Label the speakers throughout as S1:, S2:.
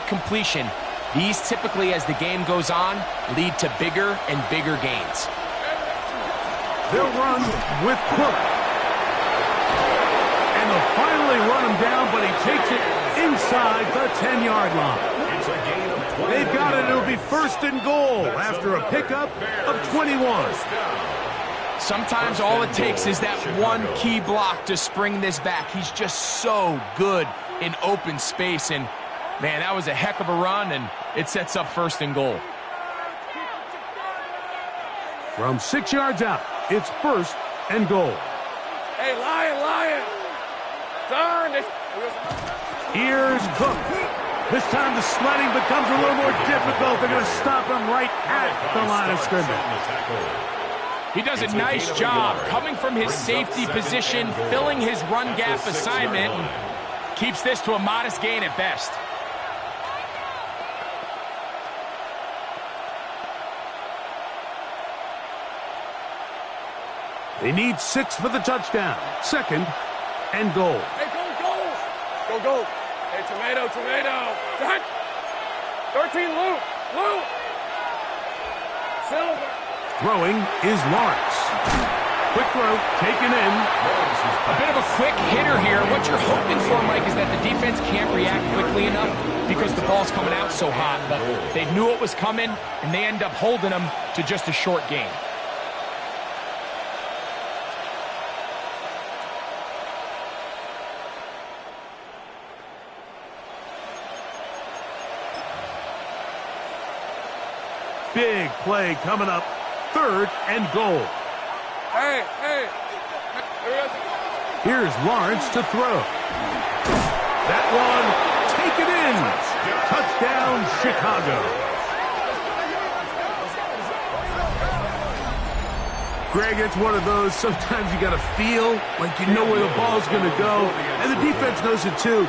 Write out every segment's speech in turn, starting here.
S1: completion. These typically, as the game goes on, lead to bigger and bigger gains.
S2: They'll run with Cook. And they'll finally run him down, but he takes it inside the 10-yard line. They've got it. It'll be 1st and goal after a pickup of 21.
S1: Sometimes all it takes is that one key block to spring this back. He's just so good in open space. And, man, that was a heck of a run, and it sets up 1st and goal.
S2: From 6 yards out, it's 1st and goal.
S3: Hey, Lion! Turn this.
S2: Here's Cook. This time the sledding becomes a little more difficult. They're going to stop him right at the line of scrimmage.
S1: He does a nice job coming from his safety position, filling his run gap assignment, and keeps this to a modest gain at best.
S2: They need 6 for the touchdown. 2nd and goal.
S3: Hey, go. Hey, tomato. 13, Luke. Silver.
S2: Throwing is Lawrence. Quick throw, taken in.
S1: A bit of a quick hitter here. What you're hoping for, Mike, is that the defense can't react quickly enough because the ball's coming out so hot. But they knew it was coming, and they end up holding them to just a short gain.
S2: Big play coming up. 3rd and goal.
S3: Hey.
S2: Here's Lawrence to throw. That one taken in. Touchdown, Chicago. Greg, it's one of those, sometimes you got to feel like you know where the ball's going to go, and the defense knows it too,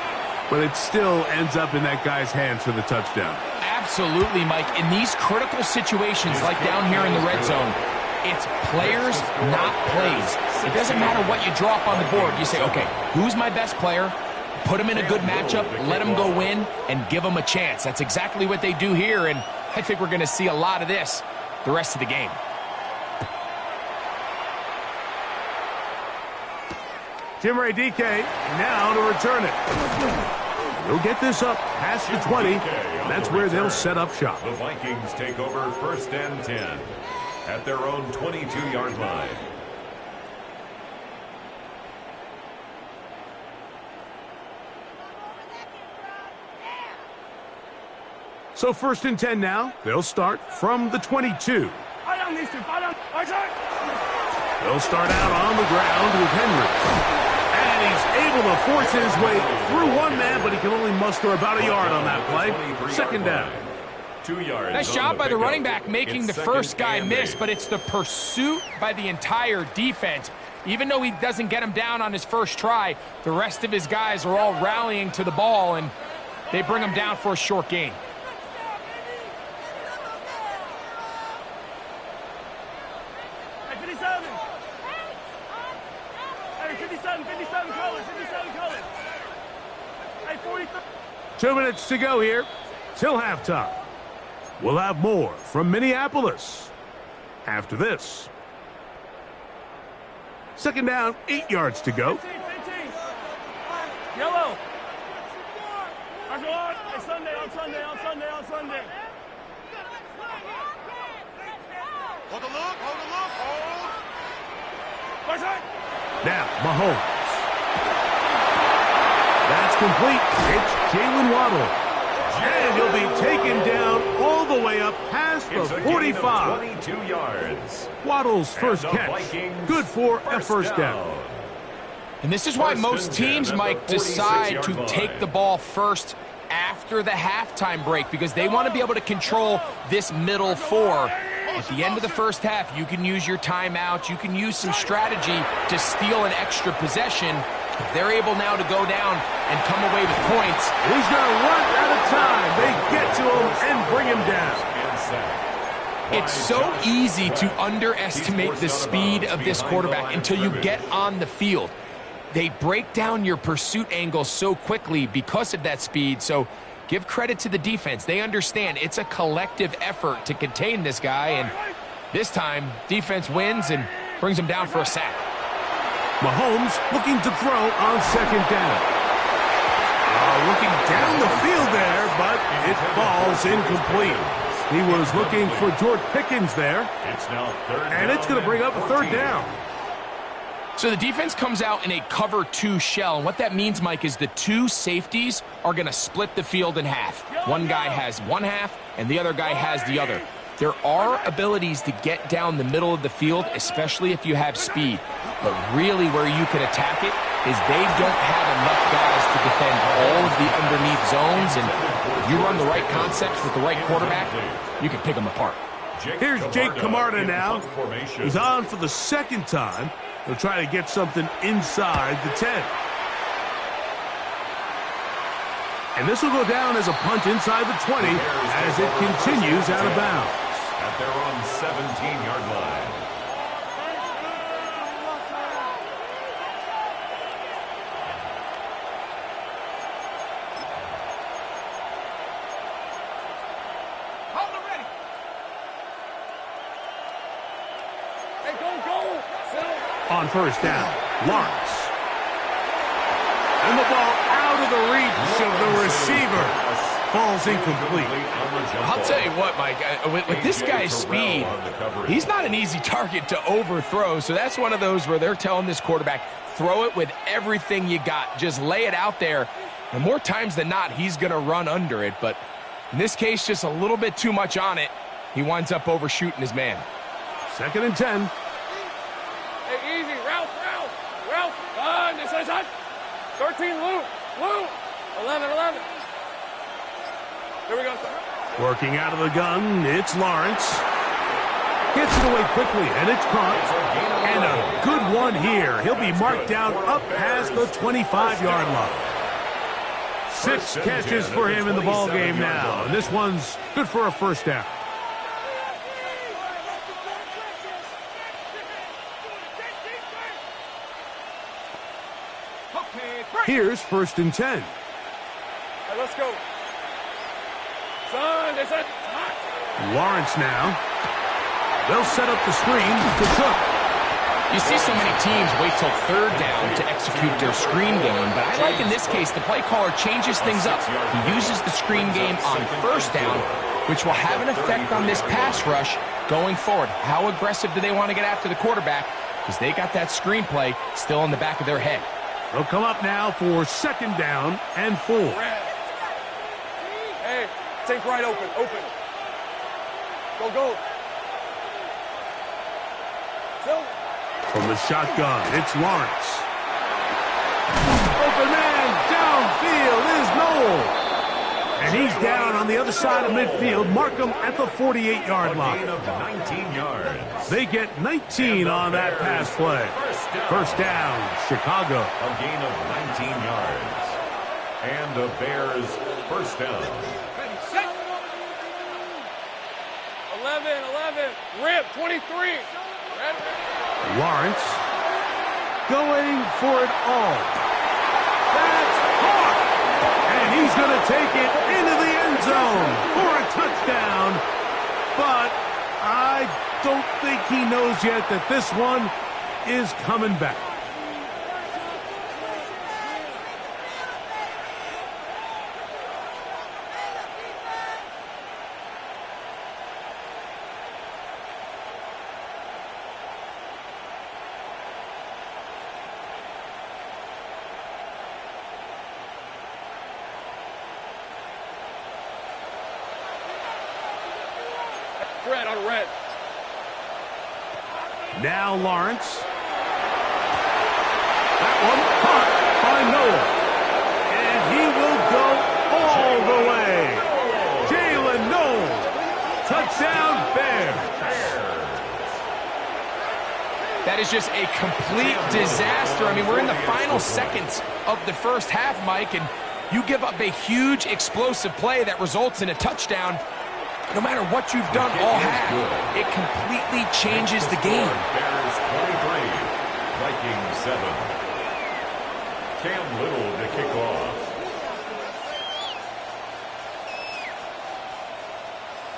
S2: but it still ends up in that guy's hands for the touchdown.
S1: Absolutely, Mike. In these critical situations, like down here in the red zone, it's players, not plays. It doesn't matter what you drop on the board. You say, okay, who's my best player? Put him in a good matchup, let him go win, and give him a chance. That's exactly what they do here, and I think we're going to see a lot of this the rest of the game.
S2: Jim Ray DK now to return it. He'll get this up past the 20. That's where they'll set up shop.
S4: The Vikings take over 1st and 10 at their own 22-yard line.
S2: So 1st and 10 now. They'll start from the 22. They'll start out on the ground with Henry. And he's able to force his way through one man, but he can only muster about a yard on that play. 2nd down.
S4: 2 yards.
S1: Nice job by the running back making the first guy miss, but it's the pursuit by the entire defense. Even though he doesn't get him down on his first try, the rest of his guys are all rallying to the ball, and they bring him down for a short gain.
S3: Colors. Hey, 43.
S2: 2 minutes to go here till halftime. We'll have more from Minneapolis after this. 2nd down, 8 yards to go.
S3: 15. Yellow. Hey, Sunday. Hold the look.
S2: Now, Mahomes. That's complete. It's Jalen Waddle. And he'll be taken down all the way up past the 45.
S4: 22 yards.
S2: Waddle's first catch. Good for a first down.
S1: And this is why most teams, Mike, decide to take the ball first after the halftime break, because they want to be able to control this middle 4. At the end of the first half, you can use your timeout. You can use some strategy to steal an extra possession. If they're able now to go down and come away with points.
S2: He's going to run out of time. They get to him and bring him down.
S1: It's so easy to underestimate the speed of this quarterback until you get on the field. They break down your pursuit angle so quickly because of that speed. So give credit to the defense. They understand it's a collective effort to contain this guy, and this time, defense wins and brings him down for a sack.
S2: Mahomes looking to throw on second down. Looking down the field there, but it falls incomplete. He was looking for George Pickens there. And it's going to bring up a third down.
S1: So the defense comes out in a cover 2 shell, and what that means, Mike, is the 2 safeties are going to split the field in half. One guy has one half, and the other guy has the other. There are abilities to get down the middle of the field, especially if you have speed. But really where you can attack it is they don't have enough guys to defend all of the underneath zones, and if you run the right concepts with the right quarterback, you can pick them apart.
S2: Here's Jake Camarda now. He's on for the second time. He'll try to get something inside the 10. And this will go down as a punt inside the 20 as it continues out of bounds.
S4: At their own 17-yard line.
S3: Hold it ready. Hey, go. Settle.
S2: On first down, Lawrence. And the ball out of the reach of the receiver. Falls incomplete.
S1: I'll tell you what, Mike, with this guy's speed, he's not an easy target to overthrow. So that's one of those where they're telling this quarterback, throw it with everything you got. Just lay it out there. And more times than not, he's going to run under it. But in this case, just a little bit too much on it. He winds up overshooting his man.
S2: 2nd and 10.
S3: Hey, easy. Ralph. This is it. 13, Lou. 11. Here we go, sir.
S2: Working out of the gun, it's Lawrence. Gets it away quickly, and it's caught. And a good one here. He'll be marked down up past the 25-yard line. 6 catches for him in the ball game now. And this one's good for a first down. Here's 1st and 10.
S3: Hey, let's go. Son, this is hot.
S2: Lawrence now. They'll set up the screen to Cook.
S1: You see so many teams wait till 3rd down to execute their screen game, but I like in this case the play caller changes things up. He uses the screen game on 1st down, which will have an effect on this pass rush going forward. How aggressive do they want to get after the quarterback? Because they got that screen play still in the back of their head.
S2: They'll come up now for 2nd down and 4.
S3: Hey, take right open. Go. Still.
S2: From the shotgun, it's Lawrence. Open man, downfield is Noel. And he's down on the other side of midfield. Mark him at the 48-yard line.
S4: Gain of 19 yards.
S2: They get 19 on that pass play. First down, Chicago.
S4: A gain of 19 yards. And the Bears first down.
S3: 11. Rip, 23.
S2: Lawrence going for it all. That's caught. And he's going to take it into the end zone for a touchdown. But I don't think he knows yet that this one is coming back.
S3: Red on red.
S2: Now Lawrence. That one caught by Noel. And he will go all the way. Jalen Noel. Touchdown Bears.
S1: That is just a complete disaster. I mean, we're in the final seconds of the first half, Mike, and you give up a huge explosive play that results in a touchdown. No matter what you've done all half, it completely changes the game.
S4: Bears 23, Vikings 7. Cam Little to kick off.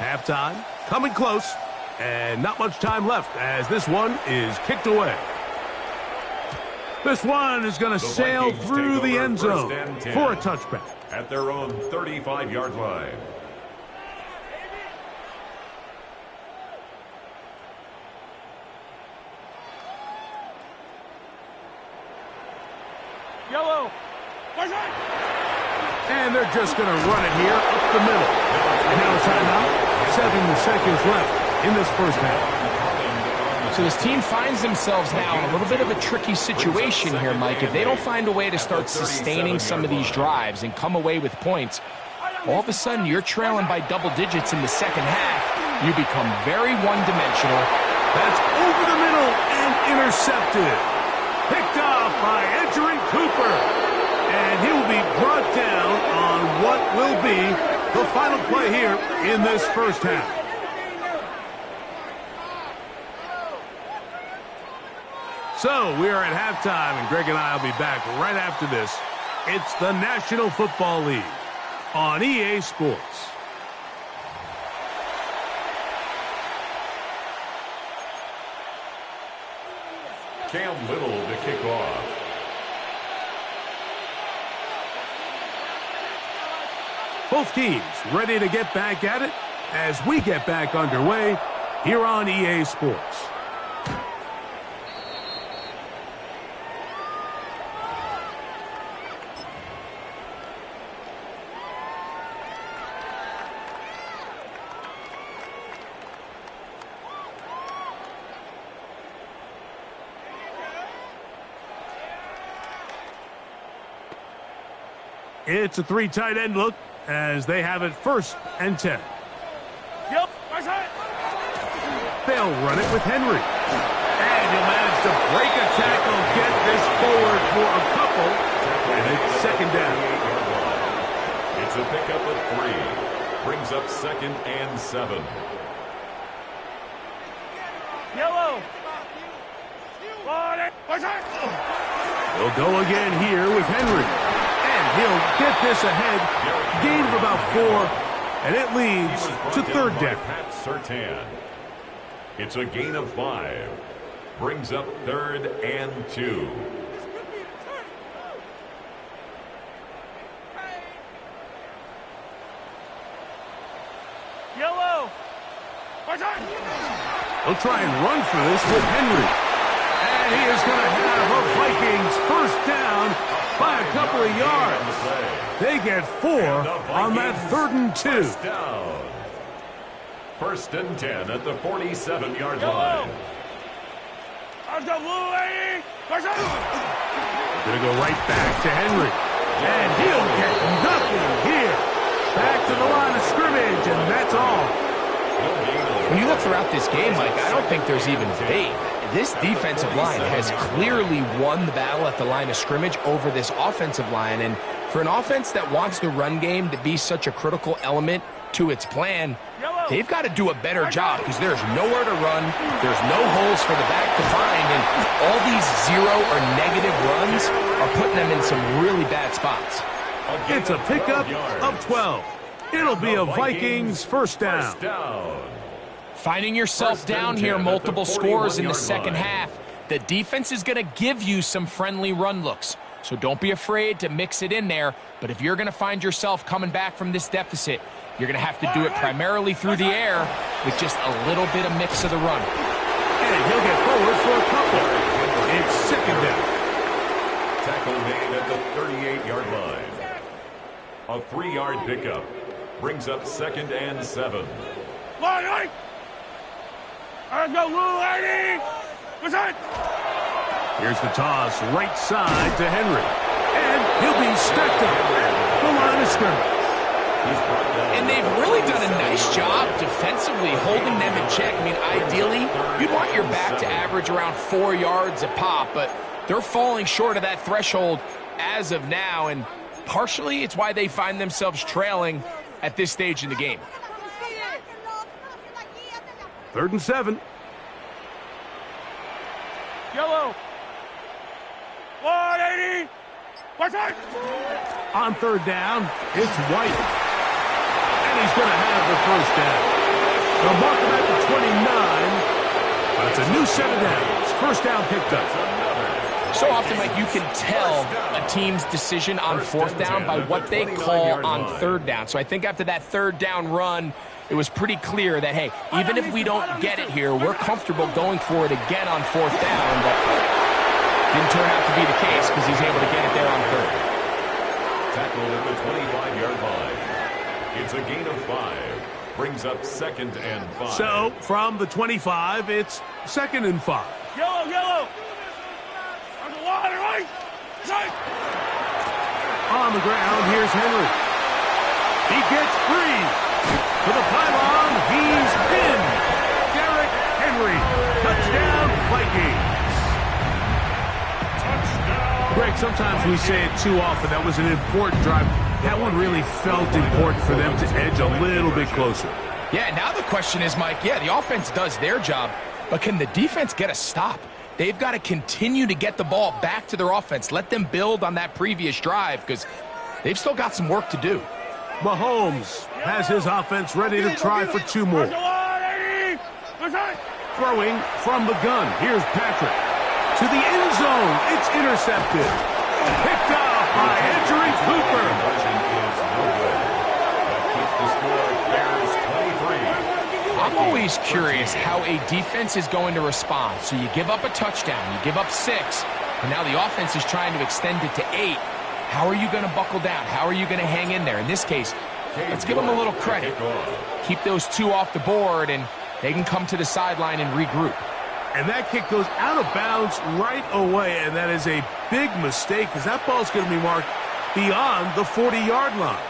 S2: Halftime, coming close, and not much time left as this one is kicked away. This one is going to sail
S4: Vikings
S2: through
S4: take
S2: the
S4: over
S2: end
S4: first
S2: zone
S4: and 10
S2: for a touchback.
S4: at their own 35-yard line.
S3: Yellow.
S2: And they're just going to run it here up the middle. And now a timeout. 7 seconds left in this first half.
S1: So this team finds themselves now in a little bit of a tricky situation here, Mike. If they don't find a way to start sustaining some of these drives and come away with points, all of a sudden you're trailing by double digits in the second half. You become very one-dimensional.
S2: That's over the middle and intercepted. Picked off by Edgerrin Cooper. And he will be brought down on what will be the final play here in this first half. So we are at halftime, and Greg and I will be back right after this. It's the National Football League on EA Sports.
S4: Cam Little to kick off.
S2: Both teams ready to get back at it as we get back underway here on EA Sports. It's a 3 tight end look as they have it 1st and 10.
S3: Yep. Right side.
S2: They'll run it with Henry. And he'll manage to break a tackle, get this forward for a couple, and it's 2nd down.
S4: It's a pickup of 3. Brings up 2nd and 7.
S3: Yellow. Right side.
S2: They'll go again here with Henry. And he'll get this ahead. Gain of about 4, and it leads to 3rd down.
S4: Pat Surtain. It's a gain of 5. Brings up 3rd and 2.
S3: Yellow. Right side.
S2: They'll try and run for this with Henry. And he is going to have a Vikings 1st down by a couple of yards. They get 4 on that 3rd and 2.
S4: First down. 1st and 10 at the 47-yard line.
S3: I've got blue lady. Right side.
S2: Going to go right back to Henry. And he'll get nothing here. Back to the line of scrimmage, and that's all.
S1: When you look throughout this game, Mike, I don't think there's even debate. This defensive line has clearly won the battle at the line of scrimmage over this offensive line. And for an offense that wants the run game to be such a critical element to its plan, they've got to do a better job because there's nowhere to run. There's no holes for the back to find. And all these 0 or negative runs are putting them in some really bad spots.
S2: It's a pickup of 12. It'll be a Vikings 1st down.
S1: Finding yourself down here, multiple scores in the second half. The defense is going to give you some friendly run looks. So don't be afraid to mix it in there. But if you're going to find yourself coming back from this deficit, you're going to have to do it primarily through the air with just a little bit of mix of the run.
S2: And he'll get forward for a couple. It's 2nd down.
S4: Tackle made at the 38-yard line. A 3-yard pickup. Brings up 2nd and 7.
S3: Line. I've got blue lady. Right side.
S2: Here's the toss right side to Henry. And he'll be stacked up at the line of scrimmage.
S1: And they've really done a nice job defensively holding them in check. I mean, ideally, you'd want your back to average around 4 yards a pop, but they're falling short of that threshold as of now, and partially it's why they find themselves trailing at this stage in the game.
S2: 3rd and 7.
S3: Yellow. 180. Right side.
S2: On 3rd down, it's White. And he's going to have the 1st down. They'll mark him at the 29. But it's a new set of downs. First down picked up.
S1: So often, Mike, you can tell a team's decision on fourth down by what they call on third down. So I think after that third down run, it was pretty clear that, hey, even if we don't get it here, we're comfortable going for it again on fourth down. But didn't turn out to be the case because he's able to get it there on third.
S4: Tackled at the 25-yard line. It's a gain of 5. Brings up 2nd and 5.
S2: So from the 25, it's 2nd and 5.
S3: Yellow, yellow. On the water, right? Right.
S2: On the ground, here's Henry. He gets free. To the pylon, he's in. Derrick Henry. Touchdown, Vikings.
S3: Touchdown.
S2: Greg, sometimes we say it too often. That was an important drive. That one really felt important for them to edge a little bit closer.
S1: Yeah, now the question is, Mike, yeah, the offense does their job, but can the defense get a stop? They've got to continue to get the ball back to their offense. Let them build on that previous drive because they've still got some work to do.
S2: Mahomes has his offense ready to try for 2 more. Throwing from the gun. Here's Patrick. To the end zone. It's intercepted. Picked off by Edgerrin Cooper.
S1: I'm always curious how a defense is going to respond. So you give up a touchdown, you give up 6, and now the offense is trying to extend it to 8. How are you going to buckle down? How are you going to hang in there? In this case, let's give them a little credit. Keep those 2 off the board, and they can come to the sideline and regroup.
S2: And that kick goes out of bounds right away, and that is a big mistake because that ball's going to be marked beyond the 40-yard line.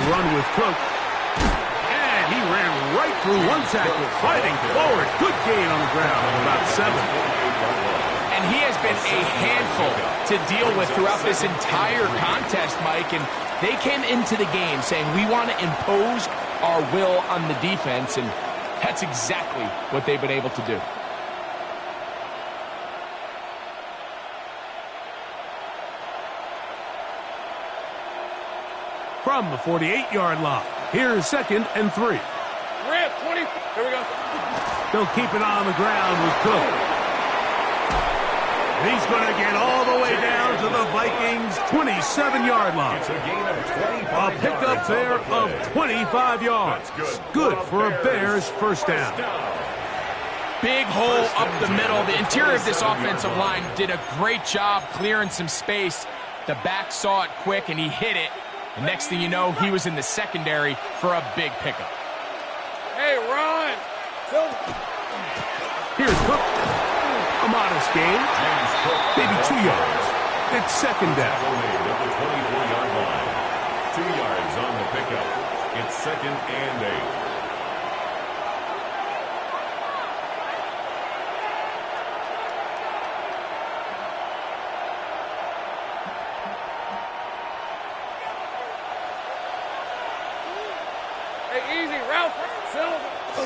S2: Run with Cook. And he ran right through one tackle, fighting forward. Good gain on the ground of about 7.
S1: And he has been a handful to deal with throughout this entire contest, Mike. And they came into the game saying, we want to impose our will on the defense. And that's exactly what they've been able to do.
S2: From the 48-yard line, here's 2nd and 3.
S3: Rip, 20. Here we go.
S2: They'll keep it on the ground with Cook. He's going to get all the way down to the Vikings' 27-yard line.
S4: It's a gain of 25
S2: A pickup there of 25 yards. Good for a Bears first down.
S1: Big hole up the middle. The interior of this offensive line did a great job clearing some space. The back saw it quick, and he hit it. And next thing you know, he was in the secondary for a big pickup.
S3: Hey, run.
S2: Here's Cook. A modest gain. Maybe 2 yards. It's 2nd down.
S4: At the 24-yard line. 2 yards on the pickup. It's 2nd and 8.
S3: Hey, easy, Ralph.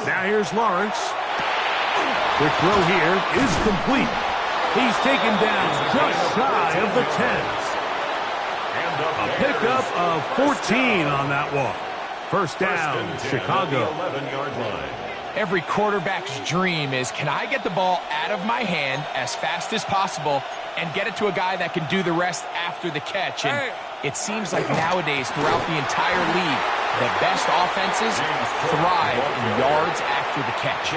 S2: Now here's Lawrence. The throw here is complete. He's taken down just shy of the 10s. A pickup of 14 on that one. First down, Chicago.
S4: 11-yard line.
S1: Every quarterback's dream is, can I get the ball out of my hand as fast as possible and get it to a guy that can do the rest after the catch? And it seems like nowadays, throughout the entire league, the best offenses thrive in yards after the catch.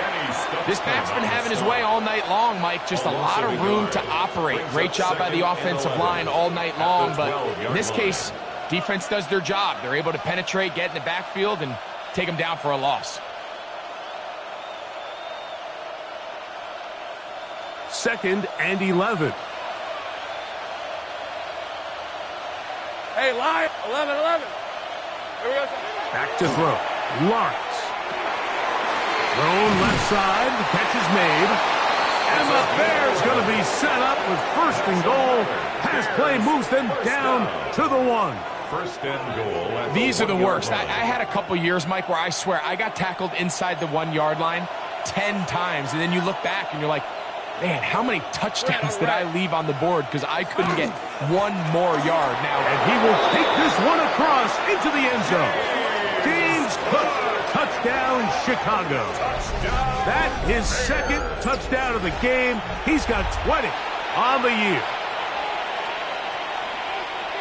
S1: This back's been having his way all night long, Mike. Just a lot of room to operate. Great job by the offensive line all night long, but in this case, defense does their job. They're able to penetrate, get in the backfield, and take them down for a loss.
S2: 2nd and 11.
S3: Hey, line. 11. Here we go.
S2: Back to throw. Lawrence. Thrown left side. The catch is made. And the Bears going to be set up with 1st and goal. Pass play moves them down to the 1.
S4: First and goal. At
S1: These are the worst. I
S4: line.
S1: had a couple years, Mike, where I swear I got tackled inside the 1 yard line 10 times. And then you look back and you're like, man, how many touchdowns did I leave on the board because I couldn't get one more yard now?
S2: And he will take this one across into the end zone. James Cook, touchdown, Chicago. That his second touchdown of the game. He's got 20 on the year.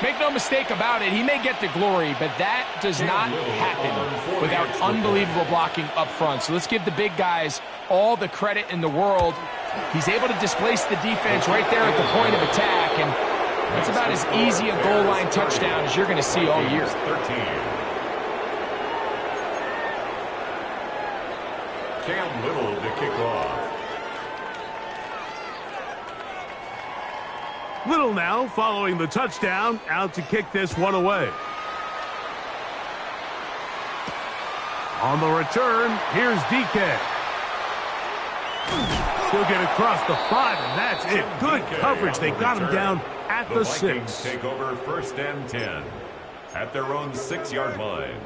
S1: Make no mistake about it, he may get the glory, but that does not happen without unbelievable blocking up front. So let's give the big guys all the credit in the world. He's able to displace the defense right there at the point of attack, and that's about as easy a goal line touchdown as you're going to see all year.
S4: 13. Cam Little to kick off.
S2: Little now following the touchdown, out to kick this one away. On the return, here's DK. He'll get across the 5, and that's it. Good coverage. They got him down at the 6.
S4: Vikings take over first and 10 at their own 6-yard line.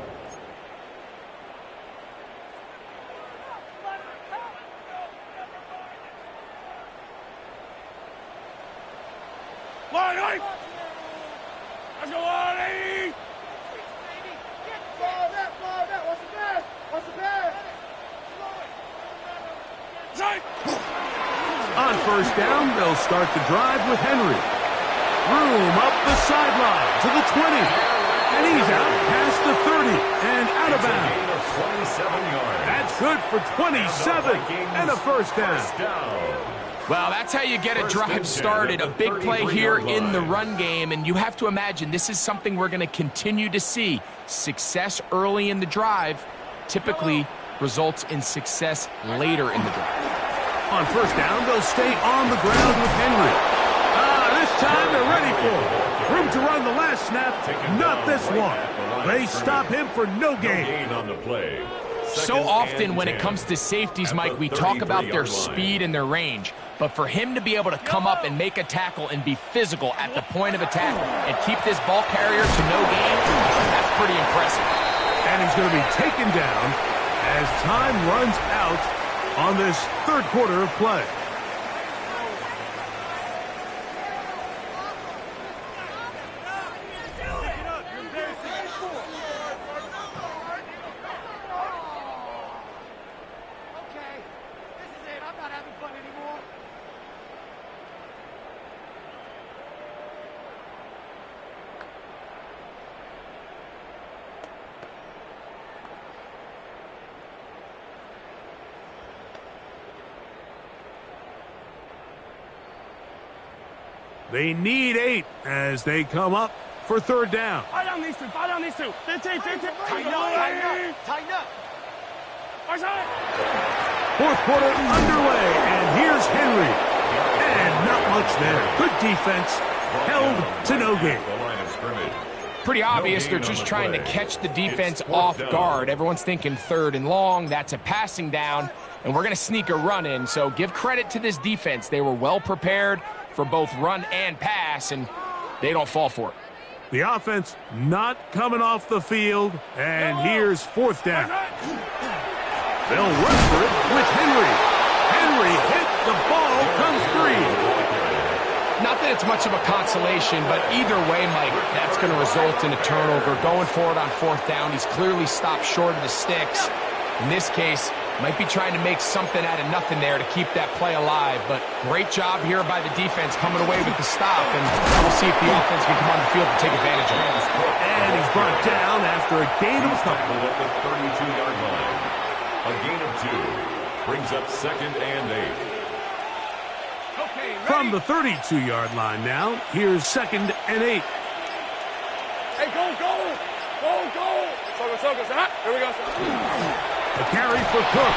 S3: Line, let's go, Lonnie! What's the bad?
S2: On first down, they'll start the drive with Henry. Room up the sideline to the 20. And he's out past the 30 and out of bounds.
S4: 27 yards.
S2: That's good for 27 and a first down.
S1: Well, that's how you get a drive started. A big play here in the run game, and you have to imagine this is something we're going to continue to see. Success early in the drive typically results in success later in the drive.
S2: On first down, they'll stay on the ground with Henry. This time they're ready for it. Room to run the last snap, not this one. They stop him for no gain.
S4: On the play.
S1: So often when it comes to safeties, Mike, we talk about their speed and their range. But for him to be able to come up and make a tackle and be physical at the point of attack and keep this ball carrier to no gain, that's pretty impressive.
S2: And he's going to be taken down as time runs out on this third quarter of play. They need 8 as they come up for third down.
S3: Fight on these two. 15. Tighten up.
S2: Fourth quarter underway, and here's Henry. And not much there. Good defense, held to no gain.
S4: The line of scrimmage.
S1: Pretty obvious they're just trying to catch the defense off guard. Everyone's thinking third and long. That's a passing down, and we're going to sneak a run in. So give credit to this defense. They were well prepared for both run and pass, and they don't fall for it.
S2: The offense not coming off the field, and here's fourth down. They'll run for it with Henry. Henry hit, the ball comes free.
S1: Not that it's much of a consolation, but either way, Mike, that's going to result in a turnover. Going forward on fourth down, he's clearly stopped short of the sticks. In this case, might be trying to make something out of nothing there to keep that play alive. But great job here by the defense coming away with the stop, and we'll see if the offense can come on the field to take advantage of it.
S2: And he's brought down after a gain of a couple.
S4: At the 32-yard line. A gain of 2 brings up second and 8.
S2: From the 32-yard line now, here's second and 8.
S3: Hey, go. Here we go.
S2: A carry for Cook,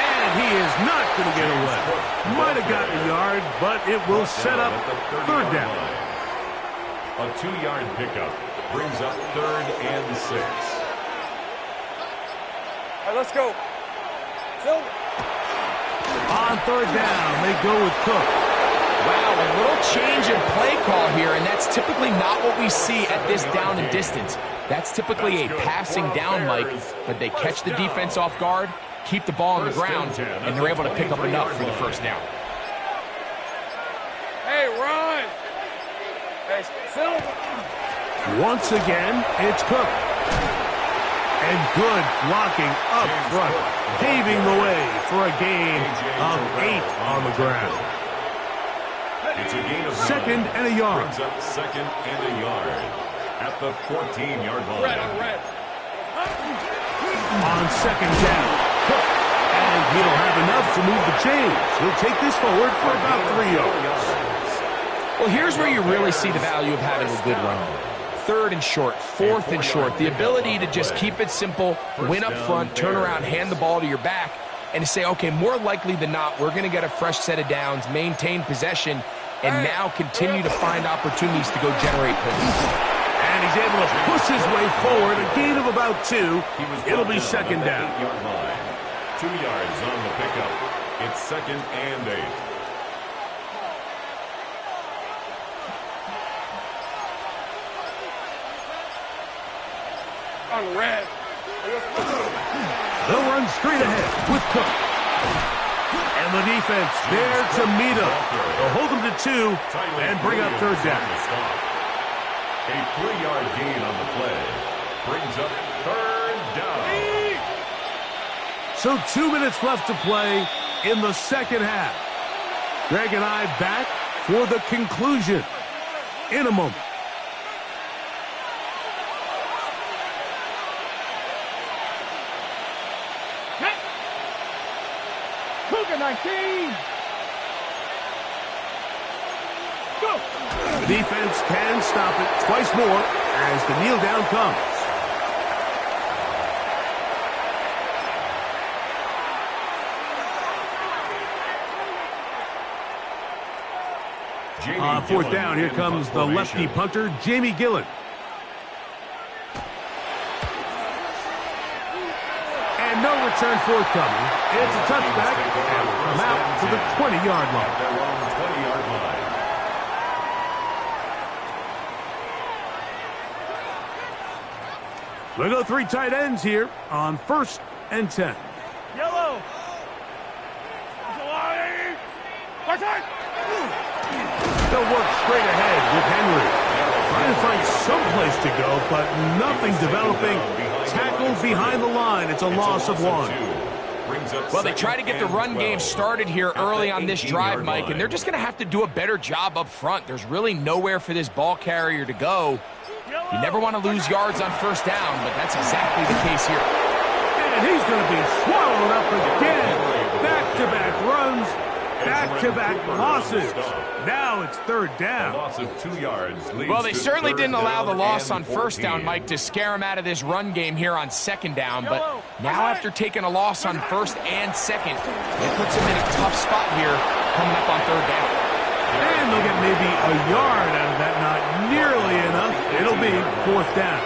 S2: and he is not going to get away. Might have gotten a yard, but it will set up third down.
S4: A 2-yard pickup brings up third and 6.
S3: All right, let's go.
S2: On third down, they go with Cook.
S1: Wow, a little change in play call here, and that's typically not what we see at this down and distance. That's typically a passing down, Mike, but they catch the defense off guard, keep the ball on the ground, and they're able to pick up enough for the first down.
S3: Hey, run! Hey, Phil!
S2: Once again, it's Cook. And good blocking up front, paving the way for a gain of 8 on the ground.
S4: It's a gain of
S2: 2nd and a yard.
S4: Brings up 2nd and a yard at the 14-yard line.
S3: Red.
S2: On 2nd down, Cook. And he'll have enough to move the chains. He'll take this forward for about 3 yards.
S1: Well, here's where you really see the value of having a good run game. 3rd and short, 4th and short. The ability to just keep it simple, win up front, turn around, hand the ball to your back, and to say, okay, more likely than not, we're going to get a fresh set of downs, maintain possession, and now continue to find opportunities to go generate points.
S2: And he's able to push his way forward, a gain of about 2. It'll be 2nd down.
S4: 2 yards on the pickup. It's 2nd and 8.
S3: On red.
S2: They'll run straight ahead with Cook. And the defense there to meet him. They'll hold him to 2 and bring up 3rd down.
S4: A 3-yard gain on the play. Brings up 3rd down.
S2: So 2 minutes left to play in the 2nd half. Greg and I back for the conclusion in a moment.
S3: Cougar 19! Go!
S2: The defense can stop it twice more as the kneel down comes. On 4th down, here comes the lefty punter, Jamie Gillen. And no return forthcoming. It's a touchback, and we'll come out to the 20-yard line.
S4: They're on the 20-yard line.
S2: We'll go 3 tight ends here on 1st and 10.
S3: Yellow!
S2: They'll work straight ahead with Henry. Trying to find some place to go, but nothing developing. Tackled behind the line. It's a loss of 1.
S1: Well, they try to get the run game started here early on this drive, Mike, and they're just going to have to do a better job up front. There's really nowhere for this ball carrier to go. You never want to lose yards on 1st down, but that's exactly the case here.
S2: And he's going to be swallowed up again. Back-to-back runs, back-to-back losses. Now it's 3rd down.
S4: A loss of 2 yards.
S1: Well, they certainly didn't allow the loss on 1st down, Mike, to scare him out of this run game here on 2nd down. But now after taking a loss on 1st and 2nd, it puts him in a tough spot here coming up on 3rd down.
S2: And they'll get maybe a yard out of that. Not nearly enough. It'll be 4th down.